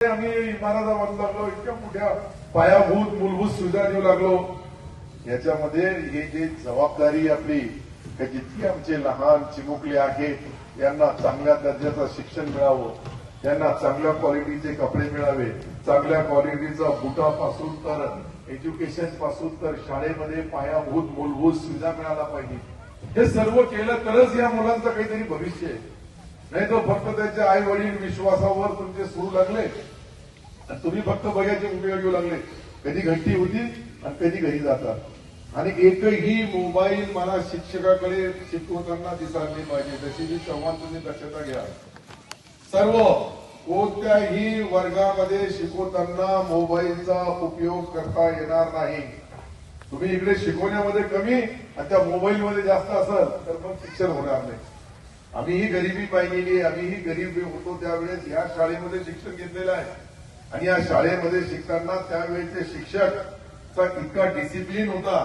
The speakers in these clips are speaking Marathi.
आम्ही इमारता बांधू लागलो, इतक्या मोठ्या पायाभूत मूलभूत सुविधा देऊ लागलो. याच्यामध्ये हे जे जबाबदारी आपली जितकी आमचे लहान चिमुकले आहेत यांना चांगल्या दर्जाचं शिक्षण मिळावं, यांना चांगल्या क्वालिटीचे कपडे मिळावे, चांगल्या क्वालिटीचा बुटापासून तर एज्युकेशन पासून तर शाळेमध्ये पायाभूत मूलभूत सुविधा मिळायला पाहिजे. हे सर्व केलं तरच या मुलांचं काहीतरी भविष्य आहे. नाही तर फक्त त्याचे आई वडील विश्वासावर तुमचे सुरू लागले, तुम्ही फक्त बघायचे उपयोग घेऊ लागले. कधी घंटी होती आणि कधी घरी जातात. आणि एकही मोबाईल मला शिक्षकाकडे शिकवताना दिसला नाही पाहिजे. जशी जी संवाद तुम्ही दक्षता घ्या. सर्व कोणत्याही वर्गामध्ये शिकवताना मोबाईलचा उपयोग करता येणार नाही. तुम्ही इकडे शिकवण्यामध्ये कमी आणि त्या मोबाईलमध्ये जास्त असेल तर मग शिक्षण होणार नाही. आम्हीही गरिबी पाहिलेली, आम्हीही गरीब होतो त्यावेळेस या शाळेमध्ये शिक्षण घेतलेलं आहे. आणि या शाळेमध्ये शिकताना त्यावेळेचे शिक्षकचा इतका डिसिप्लिन होता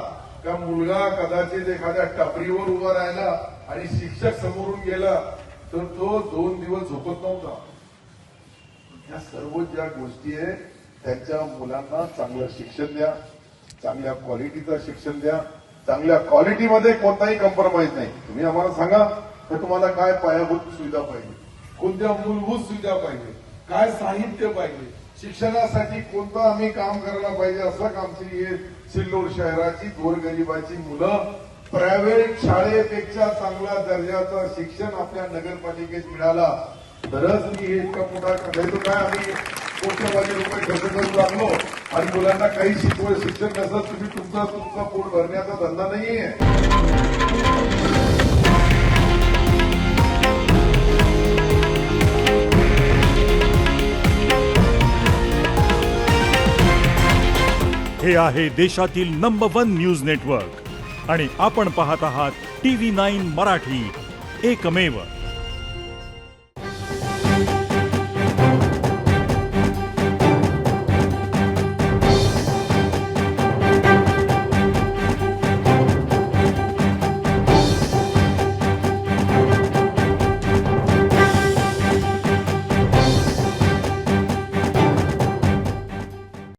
का मुलगा कदाचित एखाद्या टपरीवर उभा राहिला आणि शिक्षक समोरून गेला तर तो 2 दिवस झोपत नव्हता. या सर्व ज्या गोष्टी आहे त्यांच्या मुलांना चांगलं शिक्षण द्या, चांगल्या क्वालिटीचं शिक्षण द्या. चांगल्या क्वालिटीमध्ये कोणताही कॉम्प्रोमाइज नाही. तुम्ही आम्हाला सांगा तर तुम्हाला काय पायाभूत सुविधा पाहिजे, कोणत्या मूलभूत सुविधा पाहिजे, काय साहित्य पाहिजे, शिक्षणासाठी कोणतं आम्ही काम करायला पाहिजे. असं आमची हे सिल्लोड शहराची गोरगरिबाची मुलं प्रायव्हेट शाळेपेक्षा चांगल्या दर्जाचं शिक्षण आपल्या नगरपालिकेत मिळाला तरच मी हे इतका मोठा करायचो. काय आम्ही कोट्यवधी रुपये खर्च करू लागलो आणि मुलांना काही शिक्षण नसत. तुम्ही तुमचा पोट भरण्याचा धंदा नाहीये. हे आहे देशातील नंबर 1 न्यूज नेटवर्क आणि आपण पाहत आहात TV9 मराठी, एकमेव.